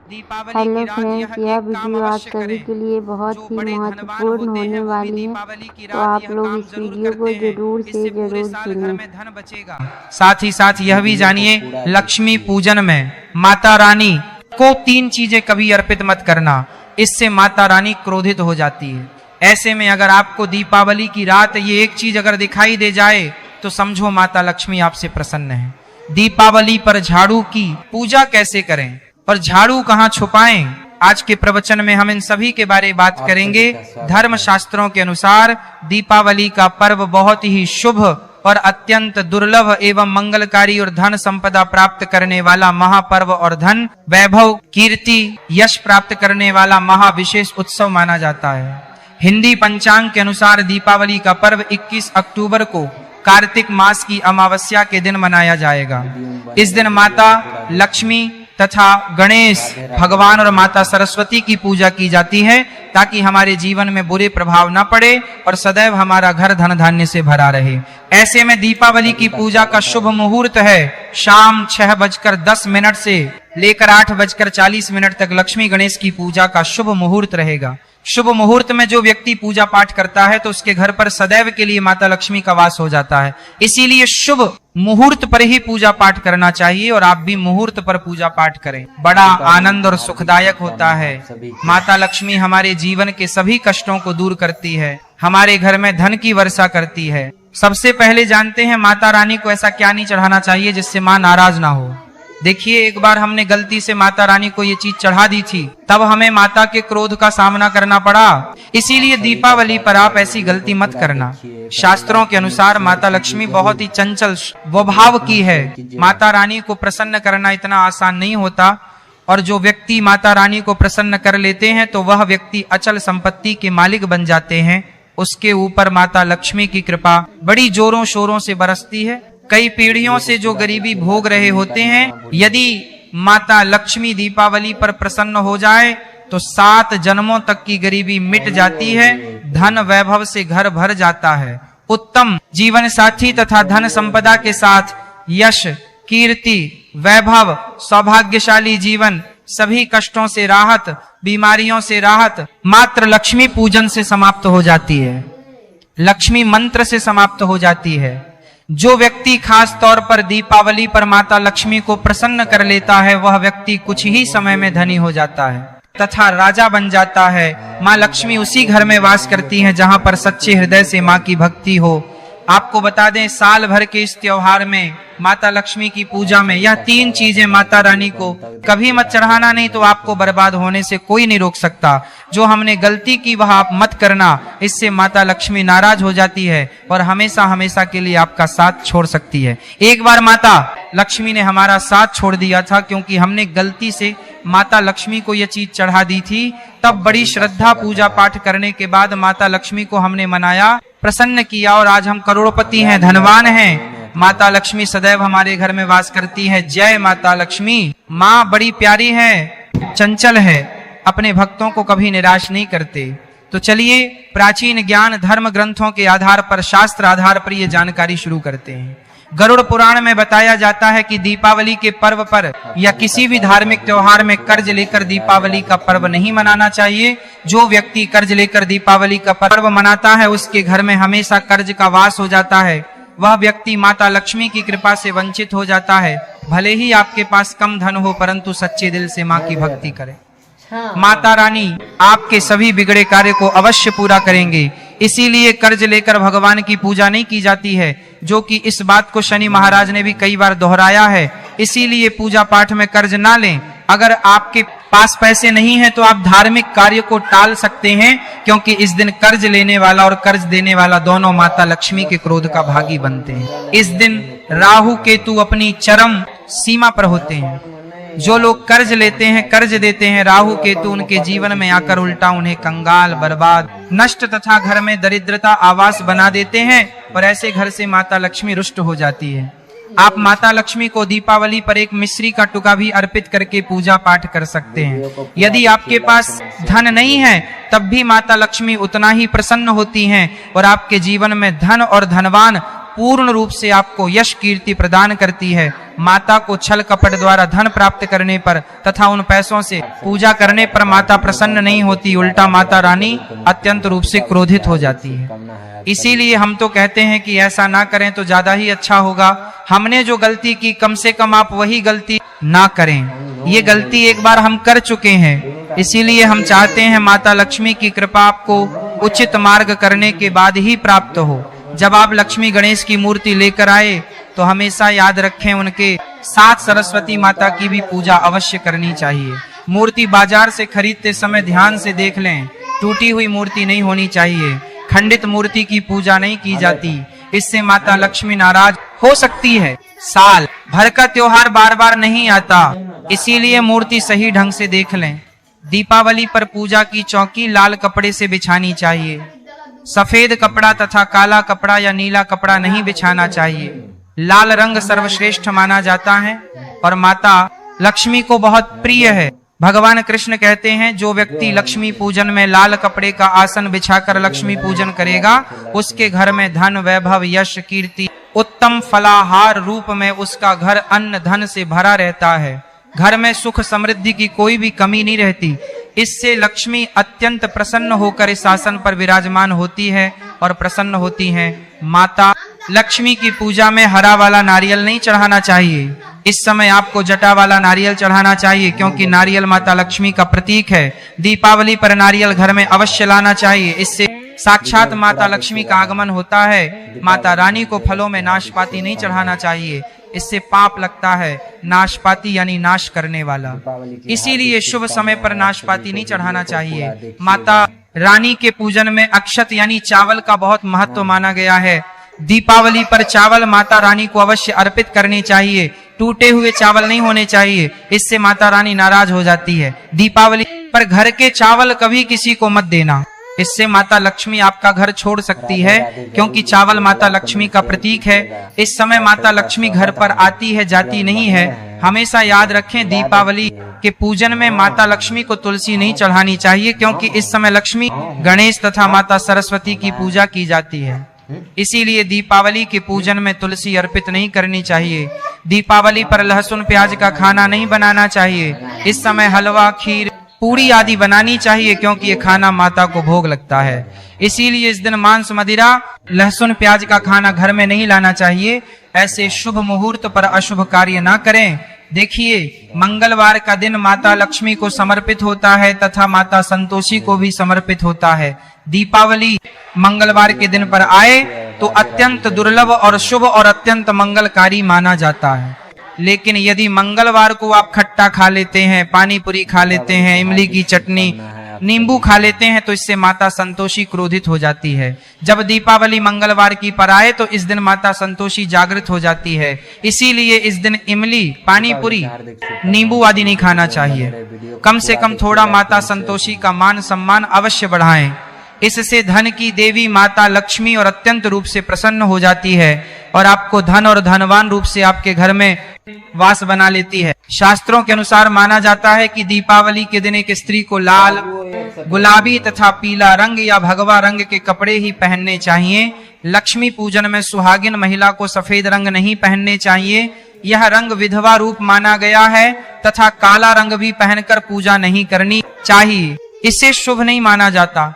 Hello friends, यह video आप सभी के लिए बहुत ही महत्वपूर्ण होने वाली है, तो आप लोग इस वीडियो को जरूर से जरूर सुनें। साथ ही साथ यह भी जानिए, लक्ष्मी पूजन में माता रानी को 3 चीजें कभी अर्पित मत करना, इससे माता रानी क्रोधित हो जाती है। ऐसे में अगर आपको दीपावली की रात ये एक चीज अगर दिखाई दे जाए तो समझो माता लक्ष्मी आपसे प्रसन्न है। दीपावली पर झाड़ू की पूजा कैसे करें और झाड़ू कहाँ छुपाएं, आज के प्रवचन में हम इन सभी के बारे में बात करेंगे। धर्म शास्त्रों के अनुसार दीपावली का पर्व बहुत ही शुभ और अत्यंत दुर्लभ एवं मंगलकारी और धन संपदा प्राप्त करने वाला महापर्व और धन वैभव कीर्ति यश प्राप्त करने वाला महाविशेष उत्सव माना जाता है। हिंदी पंचांग के अनुसार दीपावली का पर्व 21 अक्टूबर को कार्तिक मास की अमावस्या के दिन मनाया जाएगा। इस दिन माता लक्ष्मी तथा गणेश भगवान और माता सरस्वती की पूजा की जाती है, ताकि हमारे जीवन में बुरे प्रभाव न पड़े और सदैव हमारा घर धन धान्य से भरा रहे। ऐसे में दीपावली की पूजा का शुभ मुहूर्त है शाम 6:10 से लेकर 8:40 तक लक्ष्मी गणेश की पूजा का शुभ मुहूर्त रहेगा। शुभ मुहूर्त में जो व्यक्ति पूजा पाठ करता है तो उसके घर पर सदैव के लिए माता लक्ष्मी का वास हो जाता है। इसीलिए शुभ मुहूर्त पर ही पूजा पाठ करना चाहिए और आप भी मुहूर्त पर पूजा पाठ करें। बड़ा आनंद और सुखदायक होता है। माता लक्ष्मी हमारे जीवन के सभी कष्टों को दूर करती है, हमारे घर में धन की वर्षा करती है। सबसे पहले जानते हैं माता रानी को ऐसा क्या नहीं चढ़ाना चाहिए जिससे माँ नाराज ना हो। देखिए, एक बार हमने गलती से माता रानी को ये चीज चढ़ा दी थी, तब हमें माता के क्रोध का सामना करना पड़ा। इसीलिए दीपावली पर आप ऐसी गलती मत करना। शास्त्रों के अनुसार माता लक्ष्मी बहुत ही चंचल स्वभाव की है। माता रानी को प्रसन्न करना इतना आसान नहीं होता, और जो व्यक्ति माता रानी को प्रसन्न कर लेते हैं तो वह व्यक्ति अचल संपत्ति के मालिक बन जाते हैं। उसके ऊपर माता लक्ष्मी की कृपा बड़ी जोरों शोरों से बरसती है। कई पीढ़ियों से जो गरीबी भोग रहे होते हैं, यदि माता लक्ष्मी दीपावली पर प्रसन्न हो जाए तो 7 जन्मों तक की गरीबी मिट जाती है, धन वैभव से घर भर जाता है। उत्तम जीवन साथी तथा धन संपदा के साथ यश कीर्ति वैभव सौभाग्यशाली जीवन, सभी कष्टों से राहत बीमारियों से राहत मात्र लक्ष्मी पूजन से समाप्त हो जाती है, लक्ष्मी मंत्र से समाप्त हो जाती है। जो व्यक्ति खास तौर पर दीपावली पर माता लक्ष्मी को प्रसन्न कर लेता है वह व्यक्ति कुछ ही समय में धनी हो जाता है तथा राजा बन जाता है। माँ लक्ष्मी उसी घर में वास करती हैं जहां पर सच्चे हृदय से माँ की भक्ति हो। आपको बता दें, साल भर के इस त्योहार में माता लक्ष्मी की पूजा में यह 3 चीजें माता रानी को कभी मत चढ़ाना, नहीं तो आपको बर्बाद होने से कोई नहीं रोक सकता। जो हमने गलती की वह आप मत करना, इससे माता लक्ष्मी नाराज हो जाती है और हमेशा हमेशा के लिए आपका साथ छोड़ सकती है। एक बार माता लक्ष्मी ने हमारा साथ छोड़ दिया था, क्योंकि हमने गलती से माता लक्ष्मी को यह चीज चढ़ा दी थी। तब बड़ी श्रद्धा पूजा पाठ करने के बाद माता लक्ष्मी को हमने मनाया, प्रसन्न किया और आज हम करोड़पति हैं, धनवान हैं। माता लक्ष्मी सदैव हमारे घर में वास करती है। जय माता लक्ष्मी। माँ बड़ी प्यारी है, चंचल है, अपने भक्तों को कभी निराश नहीं करते। तो चलिए प्राचीन ज्ञान धर्म ग्रंथों के आधार पर, शास्त्र आधार पर ये जानकारी शुरू करते हैं। गरुड़ पुराण में बताया जाता है कि दीपावली के पर्व पर या किसी भी धार्मिक त्योहार में कर्ज लेकर दीपावली का पर्व नहीं मनाना चाहिए। जो व्यक्ति कर्ज लेकर दीपावली का पर्व मनाता है उसके घर में हमेशा कर्ज का वास हो जाता है। वह व्यक्ति माता लक्ष्मी की कृपा से वंचित हो जाता है। भले ही आपके पास कम धन हो, परंतु सच्चे दिल से माँ की भक्ति करें। माता रानी आपके सभी बिगड़े कार्य को अवश्य पूरा करेंगे। इसीलिए कर्ज लेकर भगवान की पूजा नहीं की जाती है, जो कि इस बात को शनि महाराज ने भी कई बार दोहराया है। इसीलिए पूजा पाठ में कर्ज ना लें। अगर आपके पास पैसे नहीं है तो आप धार्मिक कार्य को टाल सकते हैं, क्योंकि इस दिन कर्ज लेने वाला और कर्ज देने वाला दोनों माता लक्ष्मी के क्रोध का भागी बनते हैं। इस दिन राहु केतु अपनी चरम सीमा पर होते हैं। जो लोग कर्ज लेते हैं कर्ज देते हैं, राहु केतु उनके जीवन में आकर उल्टा उन्हें कंगाल बर्बाद नष्ट तथा घर में दरिद्रता आवास बना देते हैं, और ऐसे घर से माता लक्ष्मी रुष्ट हो जाती है। आप माता लक्ष्मी को दीपावली पर एक मिश्री का टुका भी अर्पित करके पूजा पाठ कर सकते हैं। यदि आपके पास धन नहीं है तब भी माता लक्ष्मी उतना ही प्रसन्न होती हैं और आपके जीवन में धन और धनवान पूर्ण रूप से आपको यश कीर्ति प्रदान करती है। माता को छल कपट द्वारा धन प्राप्त करने पर तथा उन पैसों से पूजा करने पर माता प्रसन्न नहीं होती, उल्टा माता रानी अत्यंत रूप से क्रोधित हो जाती है। इसीलिए हम तो कहते हैं कि ऐसा ना करें तो ज्यादा ही अच्छा होगा। हमने जो गलती की कम से कम आप वही गलती ना करें। ये गलती एक बार हम कर चुके हैं, इसीलिए हम चाहते हैं माता लक्ष्मी की कृपा आपको उचित मार्ग करने के बाद ही प्राप्त हो। जब आप लक्ष्मी गणेश की मूर्ति लेकर आए तो हमेशा याद रखें उनके साथ सरस्वती माता की भी पूजा अवश्य करनी चाहिए। मूर्ति बाजार से खरीदते समय ध्यान से देख लें, टूटी हुई मूर्ति नहीं होनी चाहिए। खंडित मूर्ति की पूजा नहीं की जाती, इससे माता लक्ष्मी नाराज हो सकती है। साल भर का त्योहार बार बार नहीं आता, इसीलिए मूर्ति सही ढंग से देख लें। दीपावली पर पूजा की चौकी लाल कपड़े से बिछानी चाहिए। सफेद कपड़ा तथा काला कपड़ा या नीला कपड़ा नहीं बिछाना चाहिए। लाल रंग सर्वश्रेष्ठ माना जाता है और माता लक्ष्मी को बहुत प्रिय है। भगवान कृष्ण कहते हैं, जो व्यक्ति लक्ष्मी पूजन में लाल कपड़े का आसन बिछाकर लक्ष्मी पूजन करेगा, उसके घर में धन वैभव यश कीर्ति उत्तम फलाहार रूप में उसका घर अन्न धन से भरा रहता है। घर में सुख समृद्धि की कोई भी कमी नहीं रहती। इससे लक्ष्मी अत्यंत प्रसन्न होकर इस आसन पर विराजमान होती है और प्रसन्न होती हैं। माता लक्ष्मी की पूजा में हरा वाला नारियल नहीं चढ़ाना चाहिए। इस समय आपको जटा वाला नारियल चढ़ाना चाहिए, क्योंकि नारियल माता लक्ष्मी का प्रतीक है। दीपावली पर नारियल घर में अवश्य लाना चाहिए, इससे साक्षात माता लक्ष्मी का आगमन होता है। माता रानी को फलों में नाशपाती नहीं चढ़ाना चाहिए, इससे पाप लगता है। नाशपाती यानी नाश करने वाला, इसीलिए शुभ समय पर नाशपाती नहीं चढ़ाना चाहिए। माता रानी के पूजन में अक्षत यानी चावल का बहुत महत्व माना गया है। दीपावली पर चावल माता रानी को अवश्य अर्पित करनी चाहिए। टूटे हुए चावल नहीं होने चाहिए, इससे माता रानी नाराज हो जाती है। दीपावली पर घर के चावल कभी किसी को मत देना, इससे माता लक्ष्मी आपका घर छोड़ सकती है, क्योंकि चावल माता लक्ष्मी का प्रतीक है। इस समय माता लक्ष्मी घर पर आती है, जाती नहीं है। हमेशा याद रखें, दीपावली के पूजन में माता लक्ष्मी को तुलसी नहीं चढ़ानी चाहिए, क्योंकि इस समय लक्ष्मी गणेश तथा माता सरस्वती की पूजा की जाती है। इसीलिए दीपावली के पूजन में तुलसी अर्पित नहीं करनी चाहिए। दीपावली पर लहसुन प्याज का खाना नहीं बनाना चाहिए। इस समय हलवा खीर पूरी आदि बनानी चाहिए, क्योंकि ये खाना माता को भोग लगता है। इसीलिए इस दिन मांस मदिरा लहसुन प्याज का खाना घर में नहीं लाना चाहिए। ऐसे शुभ मुहूर्त पर अशुभ कार्य ना करें। देखिए, मंगलवार का दिन माता लक्ष्मी को समर्पित होता है तथा माता संतोषी को भी समर्पित होता है। दीपावली मंगलवार के दिन पर आए तो अत्यंत दुर्लभ और शुभ और अत्यंत मंगलकारी माना जाता है। लेकिन यदि मंगलवार को आप खट्टा खा लेते हैं, पानी पूरी खा लेते हैं, इमली की चटनी, नींबू खा लेते हैं, तो इससे माता संतोषी क्रोधित हो जाती है। जब दीपावली मंगलवार की पर आए तो इस दिन माता संतोषी जागृत हो जाती है। इसीलिए इस दिन इमली, पानी पूरी, नींबू आदि नहीं खाना चाहिए। कम से कम थोड़ा माता संतोषी का मान सम्मान अवश्य बढ़ाएं। इससे धन की देवी माता लक्ष्मी और अत्यंत रूप से प्रसन्न हो जाती है और आपको धन और धनवान रूप से आपके घर में वास बना लेती है। शास्त्रों के अनुसार माना जाता है कि दीपावली के दिन एक स्त्री को लाल, गुलाबी तथा पीला रंग या भगवा रंग के कपड़े ही पहनने चाहिए। लक्ष्मी पूजन में सुहागिन महिला को सफेद रंग नहीं पहनने चाहिए। यह रंग विधवा रूप माना गया है तथा काला रंग भी पहनकर पूजा नहीं करनी चाहिए, इसे शुभ नहीं माना जाता।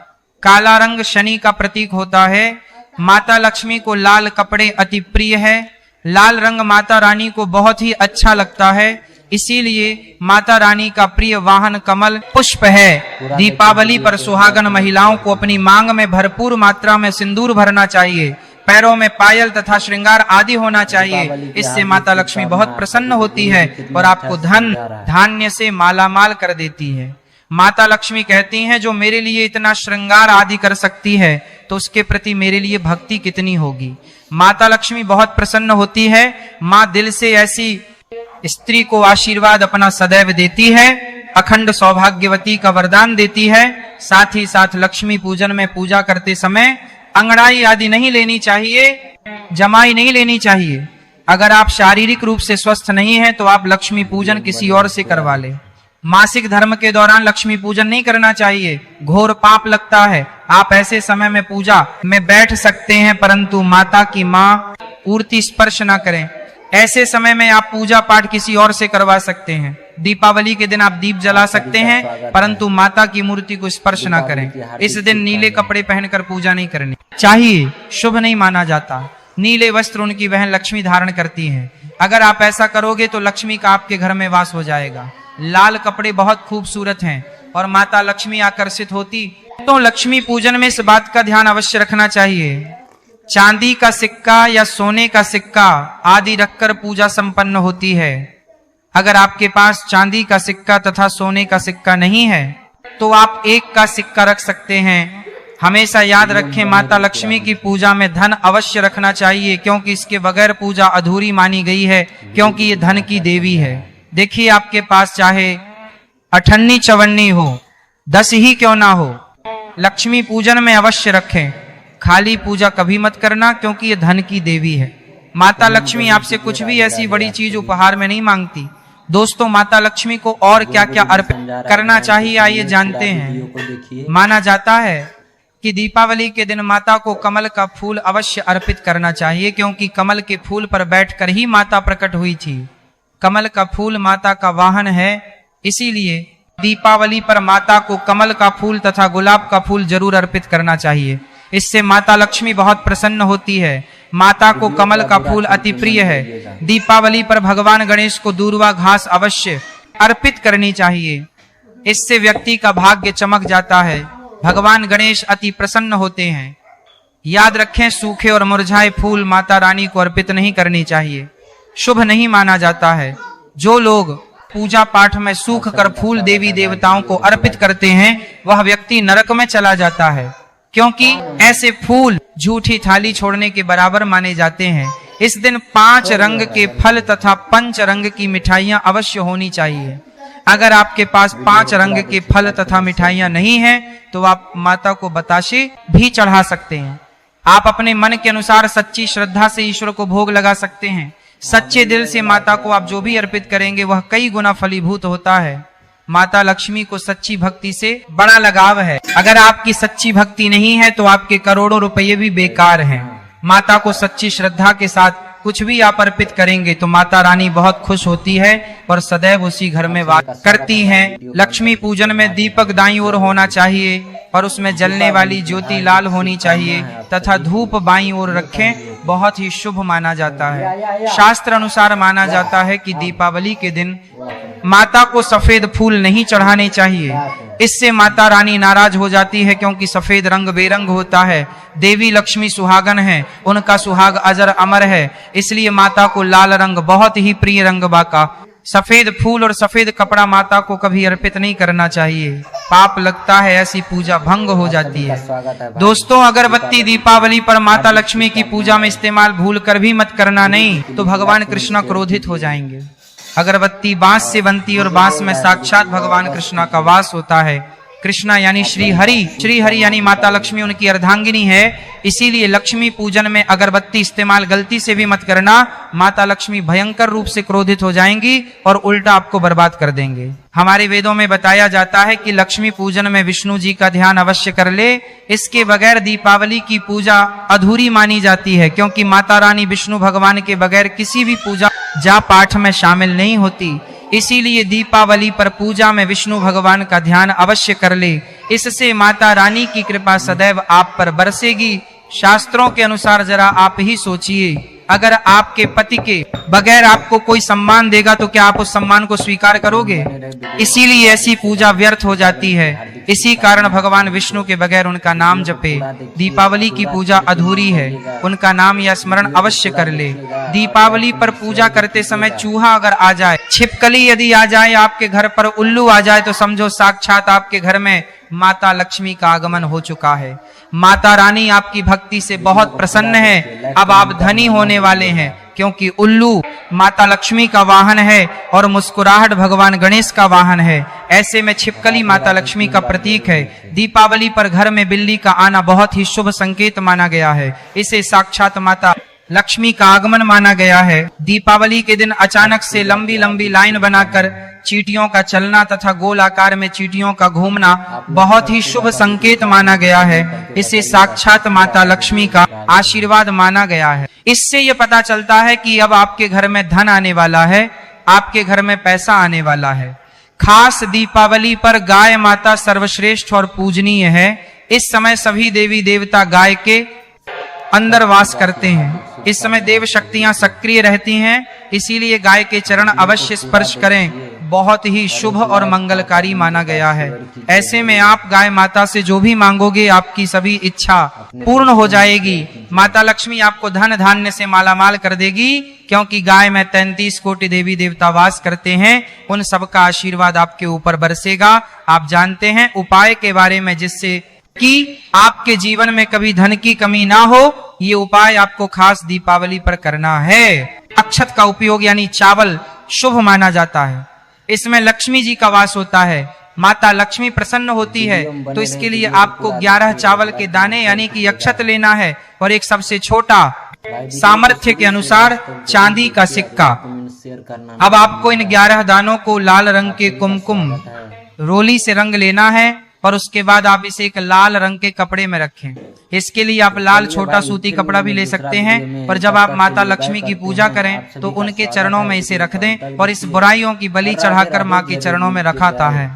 काला रंग शनि का प्रतीक होता है। माता लक्ष्मी को लाल कपड़े अति प्रिय है। लाल रंग माता रानी को बहुत ही अच्छा लगता है, इसीलिए माता रानी का प्रिय वाहन कमल पुष्प है। दीपावली पर सुहागन महिलाओं को अपनी मांग में भरपूर मात्रा में सिंदूर भरना चाहिए। पैरों में पायल तथा श्रृंगार आदि होना चाहिए। इससे माता लक्ष्मी बहुत प्रसन्न होती है और आपको धन धान्य से मालामाल कर देती है। माता लक्ष्मी कहती हैं, जो मेरे लिए इतना श्रृंगार आदि कर सकती है तो उसके प्रति मेरे लिए भक्ति कितनी होगी। माता लक्ष्मी बहुत प्रसन्न होती है। माँ दिल से ऐसी स्त्री को आशीर्वाद अपना सदैव देती है, अखंड सौभाग्यवती का वरदान देती है। साथ ही साथ लक्ष्मी पूजन में पूजा करते समय अंगड़ाई आदि नहीं लेनी चाहिए, जमाई नहीं लेनी चाहिए। अगर आप शारीरिक रूप से स्वस्थ नहीं हैं तो आप लक्ष्मी पूजन किसी और से करवा ले। मासिक धर्म के दौरान लक्ष्मी पूजन नहीं करना चाहिए, घोर पाप लगता है। आप ऐसे समय में पूजा में बैठ सकते हैं, परंतु माता की माँ पूर्ति स्पर्श ना करें। ऐसे समय में आप पूजा पाठ किसी और से करवा सकते हैं। दीपावली के दिन आप दीप जला सकते हैं, परंतु माता की मूर्ति को स्पर्श ना करें। इस दिन नीले कपड़े पहनकर पूजा नहीं करनी चाहिए, शुभ नहीं माना जाता। नीले वस्त्र उनकी बहन लक्ष्मी धारण करती हैं। अगर आप ऐसा करोगे तो लक्ष्मी का आपके घर में वास हो जाएगा। लाल कपड़े बहुत खूबसूरत हैं और माता लक्ष्मी आकर्षित होती। तो लक्ष्मी पूजन में इस बात का ध्यान अवश्य रखना चाहिए, चांदी का सिक्का या सोने का सिक्का आदि रखकर पूजा संपन्न होती है। अगर आपके पास चांदी का सिक्का तथा सोने का सिक्का नहीं है तो आप एक का सिक्का रख सकते हैं। हमेशा याद रखें, माता लक्ष्मी की पूजा में धन अवश्य रखना चाहिए, क्योंकि इसके बगैर पूजा अधूरी मानी गई है, क्योंकि ये धन की देवी है। देखिए, आपके पास चाहे अठन्नी चवन्नी हो, 10 ही क्यों ना हो, लक्ष्मी पूजन में अवश्य रखें। खाली पूजा कभी मत करना, क्योंकि ये धन की देवी है। माता लक्ष्मी आपसे कुछ भी ऐसी बड़ी चीज उपहार में नहीं मांगती। दोस्तों, माता लक्ष्मी को और क्या क्या अर्पित करना चाहिए, आइए जानते हैं। माना जाता है कि दीपावली के दिन माता को कमल का फूल अवश्य अर्पित करना चाहिए, क्योंकि कमल के फूल पर बैठकर ही माता प्रकट हुई थी। कमल का फूल माता का वाहन है, इसीलिए दीपावली पर माता को कमल का फूल तथा गुलाब का फूल जरूर अर्पित करना चाहिए। इससे माता लक्ष्मी बहुत प्रसन्न होती है। माता को कमल का फूल अति प्रिय है। दीपावली पर भगवान गणेश को दूर्वा घास अवश्य अर्पित करनी चाहिए। इससे व्यक्ति का भाग्य चमक जाता है। भगवान गणेश अति प्रसन्न होते हैं। याद रखें, सूखे और मुरझाए फूल माता रानी को अर्पित नहीं करनी चाहिए, शुभ नहीं माना जाता है। जो लोग पूजा पाठ में सूख कर फूल देवी देवताओं को अर्पित करते हैं, वह व्यक्ति नरक में चला जाता है, क्योंकि ऐसे फूल झूठी थाली छोड़ने के बराबर माने जाते हैं। इस दिन 5 रंग के फल तथा 5 रंग की मिठाइयां अवश्य होनी चाहिए। अगर आपके पास 5 रंग के फल तथा मिठाइयां नहीं हैं, तो आप माता को बताशे भी चढ़ा सकते हैं। आप अपने मन के अनुसार सच्ची श्रद्धा से ईश्वर को भोग लगा सकते हैं। सच्चे दिल से माता को आप जो भी अर्पित करेंगे वह कई गुना फलीभूत होता है। माता लक्ष्मी को सच्ची भक्ति से बड़ा लगाव है। अगर आपकी सच्ची भक्ति नहीं है तो आपके करोड़ों रुपये भी बेकार हैं। माता को सच्ची श्रद्धा के साथ कुछ भी आप अर्पित करेंगे तो माता रानी बहुत खुश होती है और सदैव उसी घर में वास करती हैं। लक्ष्मी पूजन में दीपक दाईं ओर होना चाहिए और उसमें जलने वाली ज्योति लाल होनी चाहिए तथा धूप बाईं ओर रखें, बहुत ही शुभ माना जाता है। शास्त्र अनुसार माना जाता है कि दीपावली के दिन माता को सफेद फूल नहीं चढ़ाने चाहिए। इससे माता रानी नाराज हो जाती है, क्योंकि सफेद रंग बेरंग होता है। देवी लक्ष्मी सुहागन है, उनका सुहाग अजर अमर है, इसलिए माता को लाल रंग बहुत ही प्रिय रंग बाका। सफेद फूल और सफेद कपड़ा माता को कभी अर्पित नहीं करना चाहिए, पाप लगता है, ऐसी पूजा भंग हो जाती है। दोस्तों, अगरबत्ती दीपावली पर माता लक्ष्मी की पूजा में इस्तेमाल भूल कर भी मत करना, नहीं तो भगवान कृष्ण क्रोधित हो जाएंगे। अगरबत्ती बांस से बनती और बांस में साक्षात भगवान कृष्ण का वास होता है। कृष्णा यानी श्री हरि यानी माता लक्ष्मी उनकी अर्धांगिनी है। इसीलिए लक्ष्मी पूजन में अगरबत्ती इस्तेमाल गलती से भी मत करना, माता लक्ष्मी भयंकर रूप से क्रोधित हो जाएंगी और उल्टा आपको बर्बाद कर देंगे। हमारे वेदों में बताया जाता है कि लक्ष्मी पूजन में विष्णु जी का ध्यान अवश्य कर ले। इसके बगैर दीपावली की पूजा अधूरी मानी जाती है, क्योंकि माता रानी विष्णु भगवान के बगैर किसी भी पूजा पाठ में शामिल नहीं होती। इसीलिए दीपावली पर पूजा में विष्णु भगवान का ध्यान अवश्य कर ले। इससे माता रानी की कृपा सदैव आप पर बरसेगी। शास्त्रों के अनुसार जरा आप ही सोचिए, अगर आपके पति के बगैर आपको कोई सम्मान देगा तो क्या आप उस सम्मान को स्वीकार करोगे? इसीलिए ऐसी पूजा व्यर्थ हो जाती है। इसी कारण भगवान विष्णु के बगैर उनका नाम जपे। दीपावली की पूजा अधूरी है, उनका नाम या स्मरण अवश्य कर ले। दीपावली पर पूजा करते समय चूहा अगर आ जाए, छिपकली यदि आ जाए, आपके घर पर उल्लू आ जाए, तो समझो साक्षात आपके घर में माता लक्ष्मी का आगमन हो चुका है। माता रानी आपकी भक्ति से बहुत प्रसन्न है। अब आप धनी होने वाले हैं, क्योंकि उल्लू माता लक्ष्मी का वाहन है और मुस्कुराहट भगवान गणेश का वाहन है। ऐसे में छिपकली माता लक्ष्मी का प्रतीक है। दीपावली पर घर में बिल्ली का आना बहुत ही शुभ संकेत माना गया है। इसे साक्षात माता लक्ष्मी का आगमन माना गया है। दीपावली के दिन अचानक से लंबी लंबी लाइन बनाकर चींटियों का चलना तथा गोल आकार में चींटियों का घूमना बहुत ही शुभ संकेत माना गया है। इसे साक्षात माता लक्ष्मी का आशीर्वाद माना गया है। इससे ये पता चलता है कि अब आपके घर में धन आने वाला है, आपके घर में पैसा आने वाला है। खास दीपावली पर गाय माता सर्वश्रेष्ठ और पूजनीय है। इस समय सभी देवी देवता गाय के अंदर वास करते हैं। इस समय देव शक्तियां सक्रिय रहती हैं, इसीलिए गाय के चरण अवश्य स्पर्श करें, बहुत ही शुभ और मंगलकारी माना गया है। ऐसे में आप गाय माता से जो भी मांगोगे आपकी सभी इच्छा पूर्ण हो जाएगी। माता लक्ष्मी आपको धन धान्य से मालामाल कर देगी, क्योंकि गाय में 33 कोटि देवी देवता वास करते हैं। उन सबका आशीर्वाद आपके ऊपर बरसेगा। आप जानते हैं उपाय के बारे में, जिससे कि आपके जीवन में कभी धन की कमी ना हो, ये उपाय आपको खास दीपावली पर करना है। अक्षत का उपयोग यानी चावल शुभ माना जाता है। इसमें लक्ष्मी जी का वास होता है, माता लक्ष्मी प्रसन्न होती है। तो इसके लिए आपको 11 चावल के दाने यानी कि अक्षत लेना है और एक सबसे छोटा सामर्थ्य के अनुसार चांदी का सिक्का। अब आपको इन 11 दानों को लाल रंग के कुमकुम रोली से रंग लेना है और उसके बाद आप इसे एक लाल रंग के कपड़े में रखें। इसके लिए आप लाल छोटा सूती कपड़ा भी ले सकते हैं, पर जब आप माता लक्ष्मी की पूजा करें तो उनके चरणों में इसे रख दें और इस बुराइयों की बलि चढ़ाकर माँ के चरणों में रखाता है।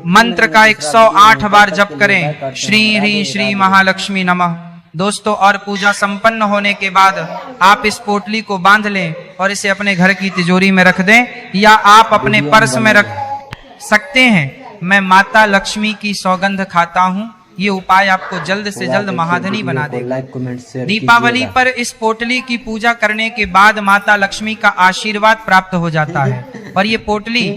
मंत्र का 108 बार जप करें, श्री ह्रीं श्री महालक्ष्मी नमः। दोस्तों, और पूजा संपन्न होने के बाद आप इस पोटली को बांध लें और इसे अपने घर की तिजोरी में रख दें, या आप अपने पर्स में रख सकते हैं। मैं माता लक्ष्मी की सौगंध खाता हूँ, ये उपाय आपको जल्द से जल्द महाधनी बना देगा। दीपावली पर इस पोटली की पूजा करने के बाद माता लक्ष्मी का आशीर्वाद प्राप्त हो जाता है और ये पोटली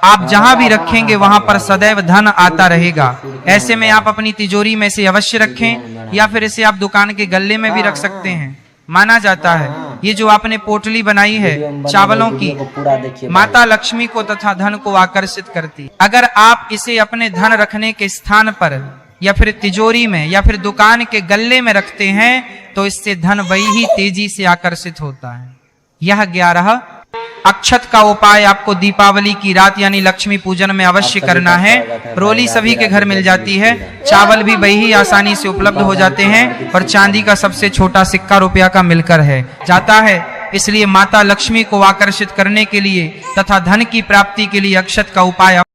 आप जहां भी रखेंगे वहां पर सदैव धन आता रहेगा। ऐसे में आप अपनी तिजोरी में से अवश्य रखें, या फिर इसे आप दुकान के गल्ले में भी रख सकते हैं। माना जाता है ये जो आपने पोटली बनाई है चावलों की, माता लक्ष्मी को तथा धन को आकर्षित करती। अगर आप इसे अपने धन रखने के स्थान पर या फिर तिजोरी में या फिर दुकान के गल्ले में रखते हैं तो इससे धन वही ही तेजी से आकर्षित होता है। यह 11 अक्षत का उपाय आपको दीपावली की रात यानी लक्ष्मी पूजन में अवश्य करना है। रोली सभी के घर मिल जाती है, चावल भी वही ही आसानी से उपलब्ध हो जाते हैं और चांदी का सबसे छोटा सिक्का रुपया का मिलकर है जाता है। इसलिए माता लक्ष्मी को आकर्षित करने के लिए तथा धन की प्राप्ति के लिए अक्षत का उपाय